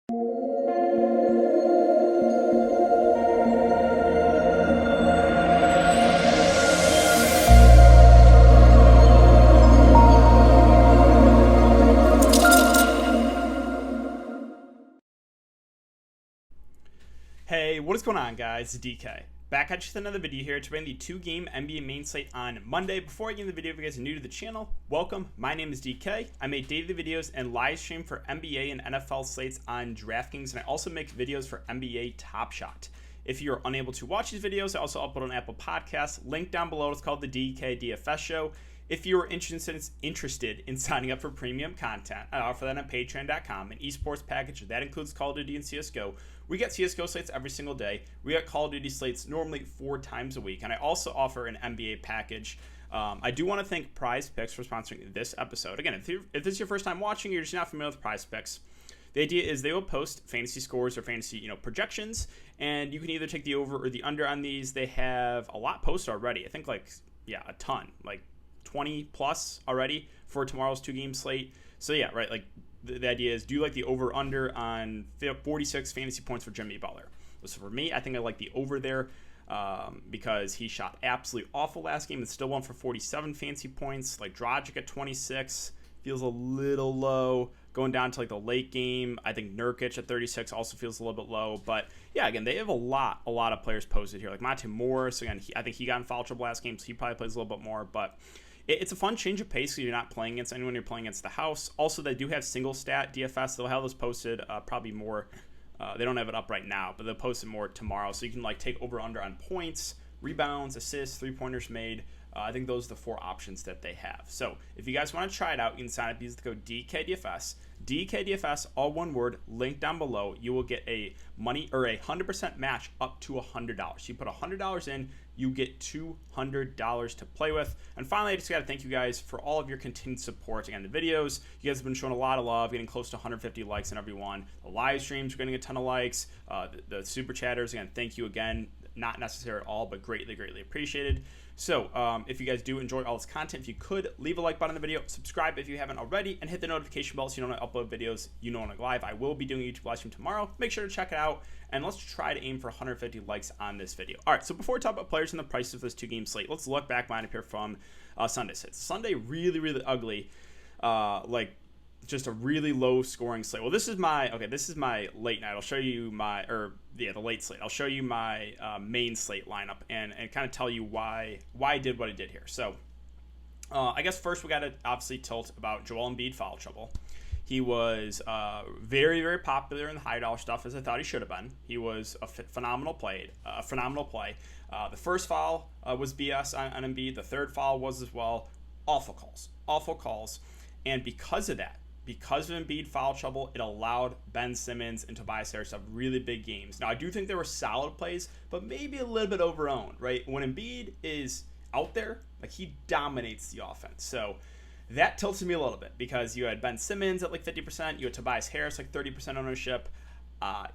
Hey, what is going on, guys? It's DK. Back at you with another video here to bring the 2-game NBA main slate on Monday. Before I get into the video, if you guys are new to the channel, welcome. My name is DK. I make daily videos and live stream for NBA and NFL slates on Draftkings, and I also make videos for NBA Top Shot. If you're unable to watch these videos, I also upload on Apple Podcasts. Link down below. It's called the DKDFS Show. If you're interested in signing up for premium content, I offer that on patreon.com, an esports package that includes Call of Duty and CSGO. We get CSGO slates every single day. We get Call of Duty slates normally 4 times a week, and I also offer an NBA package. I do want to thank Prize Picks for sponsoring this episode. Again, if this is your first time watching, you're just not familiar with Prize Picks, the idea is they will post fantasy scores or fantasy, projections, and you can either take the over or the under on these. They have a lot posted already. I think a ton, 20 plus already for tomorrow's 2-game slate. So yeah, right, the idea is, do you like the over under on 46 fantasy points for Jimmy Butler? So for me, I think I like the over there because he shot absolutely awful last game and still won for 47 fantasy points. Dragic at 26 feels a little low. Going down to the late game, I think Nurkic at 36 also feels a little bit low. But yeah, again, they have a lot of players posted here. Monte Morris, again, I think he got in foul trouble last game, so he probably plays a little bit more. But it's a fun change of pace because you're not playing against anyone, you're playing against the house. Also, they do have single stat DFS. They'll have those posted probably more. They don't have it up right now, but they'll post it more tomorrow. So you can take over under on points, rebounds, assists, 3-pointers made. I think those are the 4 options that they have. So if you guys want to try it out, you can sign up. Use the code DKDFS. DKDFS, all one word, link down below. You will get a 100% match up to $100. So you put $100 in, you get $200 to play with. And finally, I just got to thank you guys for all of your continued support. Again, the videos, you guys have been showing a lot of love, getting close to 150 likes on every one. The live streams, you're getting a ton of likes. The super chatters, again, thank you again. Not necessary at all, but greatly appreciated. So if you guys do enjoy all this content, if you could, leave a like button on the video, subscribe if you haven't already, and hit the notification bell so you know when I upload videos, you know when I go live. I will be doing a YouTube live stream tomorrow. Make sure to check it out, and let's try to aim for 150 likes on this video. All right, so before we talk about players and the prices of this 2-game slate, let's look back behind up here from Sunday. Sunday, really ugly. Just a really low scoring slate. Well, this is my late night. I'll show you the late slate. I'll show you my main slate lineup and kind of tell you why I did what I did here. So I guess first we got to obviously tilt about Joel Embiid foul trouble. He was very popular in the high dollar stuff, as I thought he should have been. He was a phenomenal play. The first foul was BS on Embiid. The third foul was as well. Awful calls. And because of Embiid foul trouble, it allowed Ben Simmons and Tobias Harris to have really big games. Now, I do think they were solid plays, but maybe a little bit overowned, right? When Embiid is out there, he dominates the offense. So that tilted me a little bit because you had Ben Simmons at 50%, you had Tobias Harris 30% ownership. A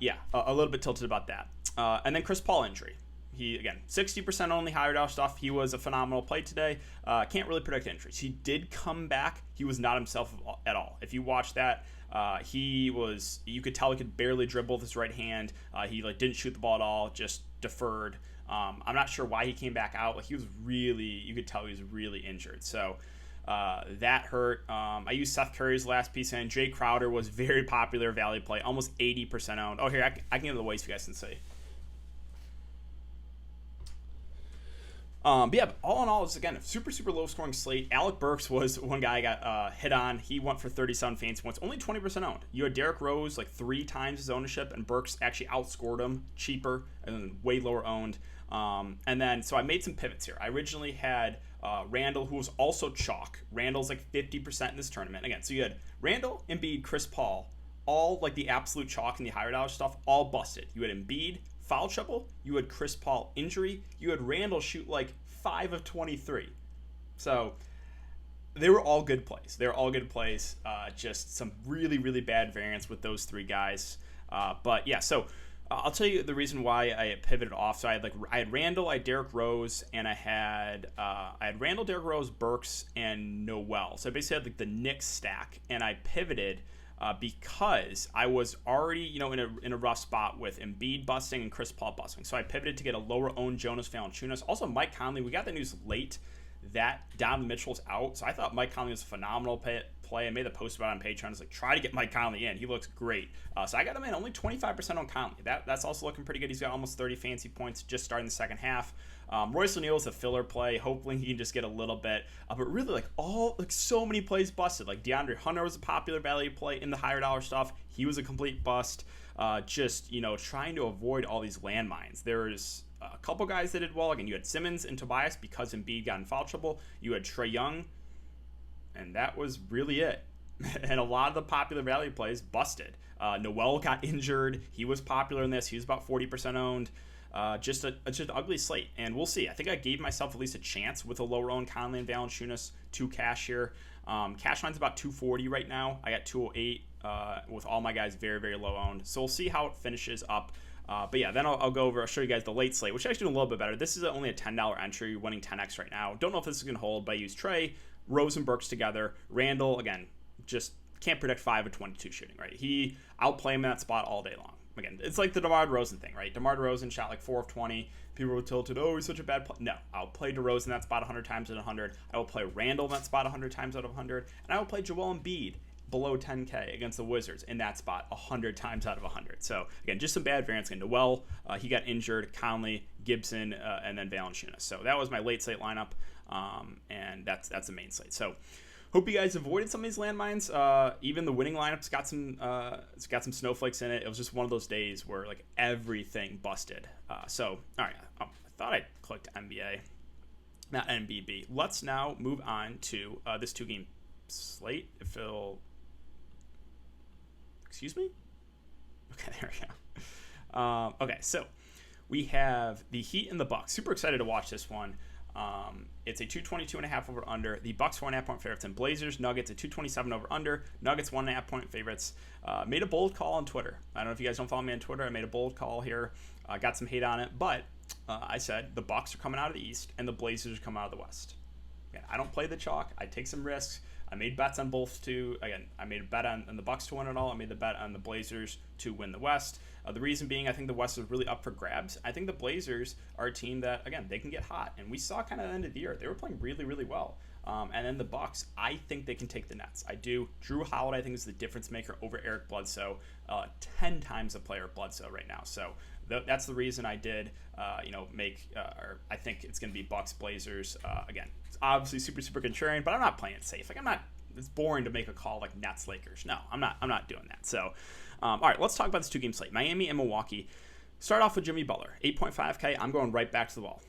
little bit tilted about that. And then Chris Paul injury. He, again, 60% only higher dollar stuff. He was a phenomenal play today. Can't really predict injuries. He did come back. He was not himself at all. If you watch that, you could tell he could barely dribble with his right hand. He didn't shoot the ball at all, just deferred. I'm not sure why he came back out. You could tell he was really injured. So that hurt. I used Seth Curry's last piece in. Jay Crowder was very popular value play, almost 80% owned. Oh, here, I can give it the weights so you guys can see. All in all, it's again a super low scoring slate. Alec Burks was one guy I got hit on. He went for 37 fantasy points, only 20% owned. You had Derrick Rose 3 times his ownership, and Burks actually outscored him, cheaper and then way lower owned. So I made some pivots here. I originally had Randall, who was also chalk. Randall's 50% in this tournament. Again, so you had Randall, Embiid, Chris Paul, all the absolute chalk and the higher dollar stuff, all busted. You had Embiid foul trouble, you had Chris Paul injury, you had Randall shoot 5 of 23. So they were all good plays. Just some really bad variance with those 3 guys. So I'll tell you the reason why I pivoted off. So I had Randall, I had Derrick Rose, and I had Randall, Derrick Rose, Burks, and Noel. So I basically had the Knicks stack, and I pivoted because I was already, in a rough spot with Embiid busting and Chris Paul busting. So I pivoted to get a lower-owned Jonas Valanciunas. Also, Mike Conley, we got the news late that Donovan Mitchell's out. So I thought Mike Conley was a phenomenal play. I made the post about it on Patreon. I was like, try to get Mike Conley in. He looks great. So I got him in only 25% on Conley. That's also looking pretty good. He's got almost 30 fancy points just starting the second half. Royce O'Neal is a filler play. Hopefully he can just get a little bit. But really, so many plays busted. Like DeAndre Hunter was a popular value play in the higher dollar stuff. He was a complete bust. Trying to avoid all these landmines. There's a couple guys that did well. Again, you had Simmons and Tobias because Embiid got in foul trouble. You had Trae Young, and that was really it. And a lot of the popular value plays busted. Noel got injured. He was popular in this. He was about 40% owned. Just an ugly slate, and we'll see. I think I gave myself at least a chance with a lower owned Conley and Valanciunas to cash here. Cash line's about 240 right now. I got 208 with all my guys very, very low owned. So we'll see how it finishes up. But yeah, then I'll show you guys the late slate, which is actually doing a little bit better. This is only a $10 entry, winning 10x right now. Don't know if this is going to hold, but I use Trey, Rose, and Burks together. Randall, again, just can't predict 5 of 22 shooting, right? I'll play him in that spot all day long. Again, it's like the DeMar DeRozan thing, right? DeMar DeRozan shot like 4 of 20. People were tilted, he's such a bad player. No, I'll play DeRozan in that spot 100 times out of 100. I will play Randall in that spot 100 times out of 100. And I will play Joel Embiid below 10K against the Wizards in that spot 100 times out of 100. So, again, just some bad variance. Again, Noel, he got injured. Conley, Gibson, and then Valanciunas. So that was my late slate lineup, and that's the main slate. So hope you guys avoided some of these landmines. Even the winning lineup's got some snowflakes in it. It was just one of those days where like everything busted. So all right, I thought I clicked NBA, not NBB. Let's now move on to this 2-game slate. If it'll, excuse me. Okay, there we go. Okay, so we have the Heat and the Bucks. Super excited to watch this one. It's a 222.5 over under. The Bucks 1.5 point favorites, and Blazers Nuggets a 227 over under. Nuggets 1.5 point favorites. Made a bold call on Twitter. I don't know if you guys don't follow me on Twitter. I made a bold call here. Got some hate on it, but I said the Bucks are coming out of the East and the Blazers are coming out of the West. Again, I don't play the chalk. I take some risks. I made bets on both too. Again, I made a bet on the Bucks to win it all. I made the bet on the Blazers to win the West. The reason being, I think the West is really up for grabs. I think the Blazers are a team that, again, they can get hot. And we saw kind of at the end of the year, they were playing really, really well. And then the Bucks, I think they can take the Nets. I do. Drew Holiday, I think, is the difference maker over Eric Bledsoe. 10 times the player of Bledsoe right now. So that's the reason I did, or I think it's going to be Bucks, Blazers. Again, it's obviously super, super contrarian, but I'm not playing it safe. It's boring to make a call like Nets, Lakers. No, I'm not doing that. So, all right, let's talk about this 2-game slate. Miami and Milwaukee. Start off with Jimmy Butler, 8.5K. I'm going right back to the wall.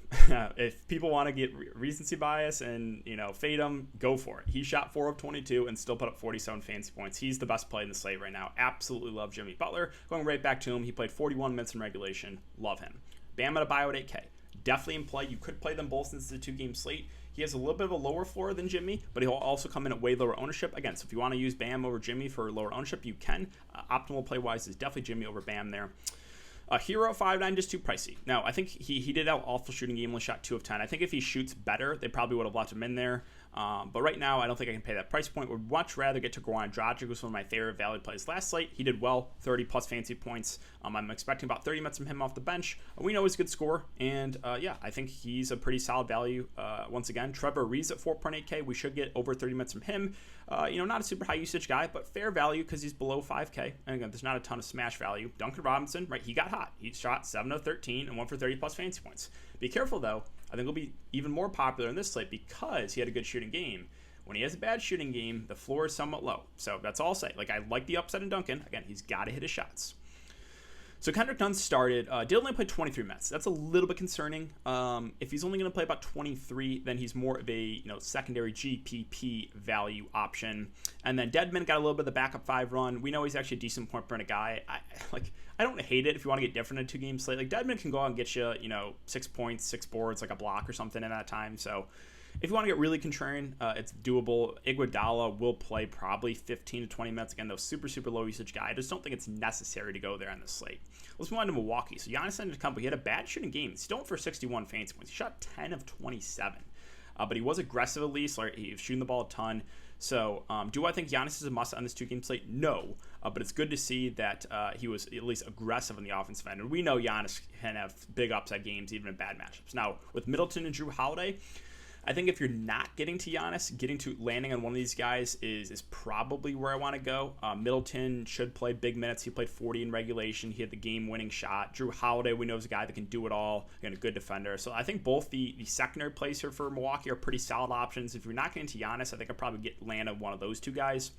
If people want to get recency bias and fade him, go for it. He shot 4 of 22 and still put up 47 fantasy points. He's the best play in the slate right now. Absolutely love Jimmy Butler. Going right back to him. He played 41 minutes in regulation. Love him. Bam Adebayo at 8K. Definitely in play. You could play them both since it's a 2-game slate. He has a little bit of a lower floor than Jimmy, but he'll also come in at way lower ownership. Again, so if you want to use Bam over Jimmy for lower ownership, you can. Optimal play-wise is definitely Jimmy over Bam there. Hero at 5'9", just too pricey. Now, I think he did have an awful shooting game, only shot 2 of 10. I think if he shoots better, they probably would have left him in there. But right now, I don't think I can pay that price point. Would much rather get to Goran Dragic, was one of my favorite value plays last slate. He did well, 30-plus fancy points. I'm expecting about 30 minutes from him off the bench. We know he's a good scorer, and I think he's a pretty solid value. Once again, Trevor Ariza at 4.8K. We should get over 30 minutes from him. Not a super high usage guy, but fair value because he's below 5K. And again, there's not a ton of smash value. Duncan Robinson, right? He got hot. He shot 7 of 13 and went for 30-plus fancy points. Be careful, though. I think he'll be even more popular in this slate because he had a good shooting game. When he has a bad shooting game, the floor is somewhat low. So that's all I'll say. I like the upside in Duncan. Again, he's got to hit his shots. So Kendrick Nunn started, did only play 23 minutes. That's a little bit concerning. If he's only going to play about 23, then he's more of a secondary GPP value option. And then Dedmon got a little bit of the backup 5 run. We know he's actually a decent point per minute guy. I don't hate it if you want to get different in a 2-game slate. Dedmon can go out and get you 6 points, 6 boards, like a block or something in that time. So if you want to get really contrarian, it's doable. Iguodala will play probably 15 to 20 minutes. Again, though, super, super low usage guy. I just don't think it's necessary to go there on this slate. Let's move on to Milwaukee. So Giannis Antetokounmpo, he had a bad shooting game. He's still for 61 fantasy points. He shot 10 of 27. But he was aggressive at least. He was shooting the ball a ton. So do I think Giannis is a must on this 2-game slate? No, but it's good to see that he was at least aggressive in the offensive end. And we know Giannis can have big upside games even in bad matchups. Now, with Middleton and Drew Holiday, I think if you're not getting to Giannis, landing on one of these guys is probably where I want to go. Middleton should play big minutes. He played 40 in regulation. He had the game-winning shot. Drew Holiday, we know, is a guy that can do it all. Again, a good defender. So I think both the secondary plays here for Milwaukee are pretty solid options. If you're not getting to Giannis, I think I'd probably land on one of those two guys.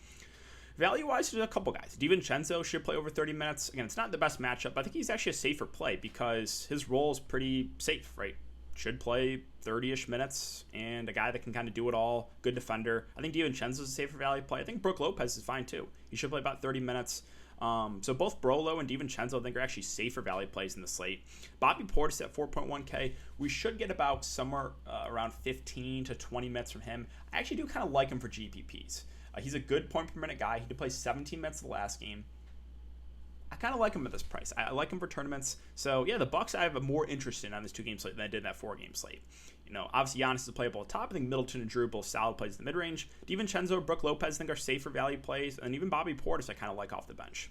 Value-wise, there's a couple guys. DiVincenzo should play over 30 minutes. Again, it's not the best matchup, but I think he's actually a safer play because his role is pretty safe, right? Should play 30-ish minutes, and a guy that can kind of do it all, good defender. I think DiVincenzo's a safer value play. I think Brook Lopez is fine too. He should play about 30 minutes. So both Brolo and DiVincenzo, I think, are actually safer value plays in the slate. Bobby Portis at 4.1K. We should get about somewhere around 15 to 20 minutes from him. I actually do kind of like him for GPPs. He's a good point per minute guy. He did play 17 minutes the last game. I kind of like him at this price. I like him for tournaments. So, yeah, the Bucks I have more interest in on this 2-game slate than I did in that 4-game slate. You know, obviously Giannis is playable at top. I think Middleton and Drew both solid plays in the mid-range. DiVincenzo, Brook Lopez I think are safer value plays. And even Bobby Portis I kind of like off the bench.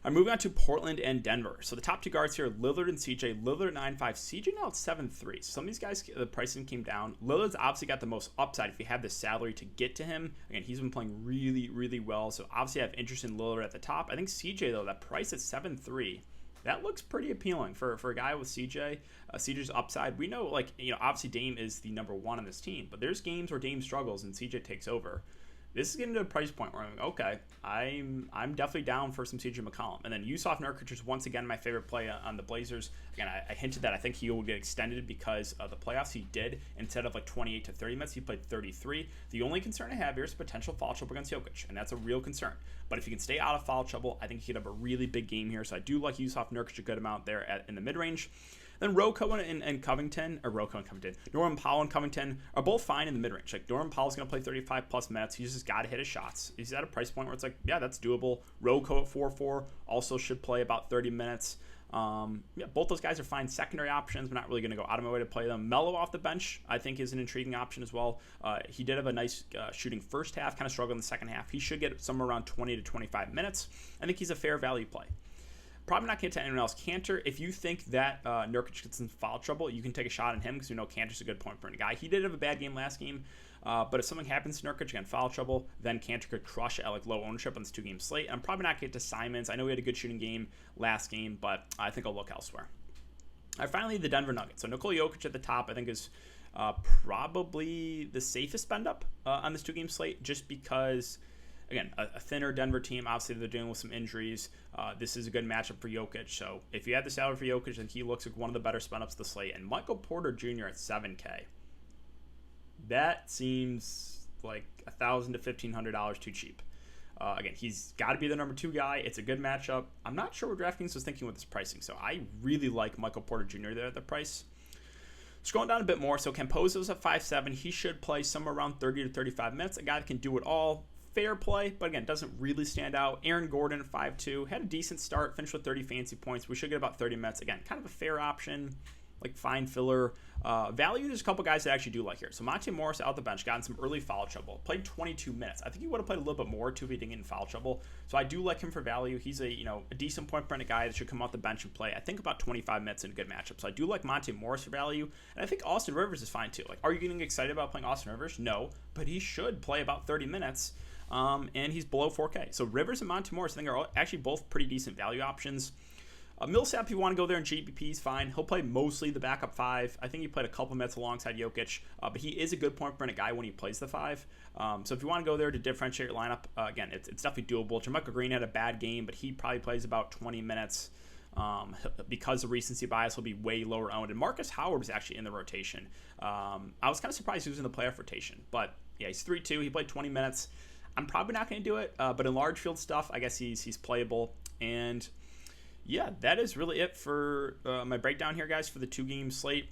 I'm moving on to Portland and Denver. So the top two guards here, Lillard and CJ. Lillard at 9.5. CJ now at 7.3. So some of these guys, the pricing came down. Lillard's obviously got the most upside if you have the salary to get to him. Again, he's been playing really, really well. So obviously I have interest in Lillard at the top. I think CJ, though, that price at 7.3, that looks pretty appealing for a guy with CJ. CJ's upside. We know, obviously Dame is the number one on this team. But there's games where Dame struggles and CJ takes over. This is getting to a price point where I'm like, okay, I'm definitely down for some CJ McCollum. And then Yusuf Nurkic is once again my favorite play on the Blazers. Again, I hinted that I think he will get extended because of the playoffs. He did. Instead of 28 to 30 minutes, he played 33. The only concern I have here is potential foul trouble against Jokic, and that's a real concern. But if he can stay out of foul trouble, I think he could have a really big game here. So I do like Yusuf Nurkic a good amount there in the mid-range. Then Rocco and Covington, or Rocco and Covington, Norman Powell and Covington are both fine in the mid-range. Norman Powell's going to play 35 plus minutes. He's just got to hit his shots. He's at a price point where it's yeah, that's doable. Rocco at 4.4 also should play about 30 minutes. Both those guys are fine secondary options. I'm not really going to go out of my way to play them. Melo off the bench, I think, is an intriguing option as well. He did have a nice shooting first half, kind of struggled in the second half. He should get somewhere around 20 to 25 minutes. I think he's a fair value play. Probably not getting to anyone else. Cantor, if you think that Nurkic gets in foul trouble, you can take a shot on him because we know Cantor's a good point per minute guy. He did have a bad game last game, but if something happens to Nurkic, again, foul trouble, then Cantor could crush it at low ownership on this 2-game slate. I'm probably not getting to Simons. I know he had a good shooting game last game, but I think I'll look elsewhere. All right, finally, the Denver Nuggets. So Nikola Jokic at the top, I think, is probably the safest spend up on this 2-game slate just because, again, a thinner Denver team. Obviously, they're dealing with some injuries. This is a good matchup for Jokic. So if you had the salary for Jokic, then he looks like one of the better spend-ups of the slate. And Michael Porter Jr. at 7K. That seems like $1,000 to $1,500 too cheap. Again, he's got to be the number 2 guy. It's a good matchup. I'm not sure what DraftKings was thinking with this pricing. So I really like Michael Porter Jr. there at the price. Scrolling down a bit more. So Campozo's at 5.7. He should play somewhere around 30 to 35 minutes. A guy that can do it all. Fair play, but again, doesn't really stand out. Aaron Gordon at 5.2, had a decent start, finished with 30 fancy points. We should get about 30 minutes. Again, kind of a fair option, fine filler. Value, there's a couple guys that I actually do like here. So Monte Morris out the bench, got in some early foul trouble, played 22 minutes. I think he would have played a little bit more too if he didn't get in foul trouble. So I do like him for value. He's a decent point per minute guy that should come off the bench and play. I think about 25 minutes in a good matchup. So I do like Monte Morris for value, and I think Austin Rivers is fine too. Are you getting excited about playing Austin Rivers? No, but he should play about 30 minutes. And he's below 4K. So Rivers and Monte Morris, I think, are actually both pretty decent value options. Millsap, if you want to go there in GPP, is fine. He'll play mostly the backup 5. I think he played a couple minutes alongside Jokic, but he is a good point per minute guy when he plays the 5. So if you want to go there to differentiate your lineup, again, it's definitely doable. JaMychal Green had a bad game, but he probably plays about 20 minutes. Because of recency bias, will be way lower owned. And Marcus Howard was actually in the rotation. I was kind of surprised he was in the playoff rotation, but yeah, he's 3.2. He played 20 minutes. I'm probably not going to do it, but in large field stuff, I guess he's playable. And yeah, that is really it for my breakdown here, guys, for the 2-game slate.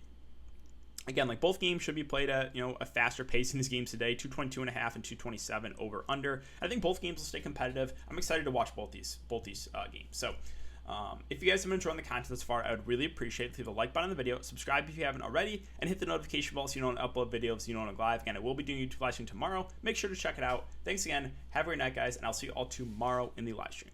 Again, both games should be played at a faster pace in these games today, 222.5 and 227 over under. I think both games will stay competitive. I'm excited to watch both these games. So If you guys have been enjoying the content thus far, I would really appreciate it. Leave a like button on the video, subscribe if you haven't already, and hit the notification bell so you don't upload videos, so you don't want to go live. Again, I will be doing YouTube live stream tomorrow. Make sure to check it out. Thanks again. Have a great night, guys, and I'll see you all tomorrow in the live stream.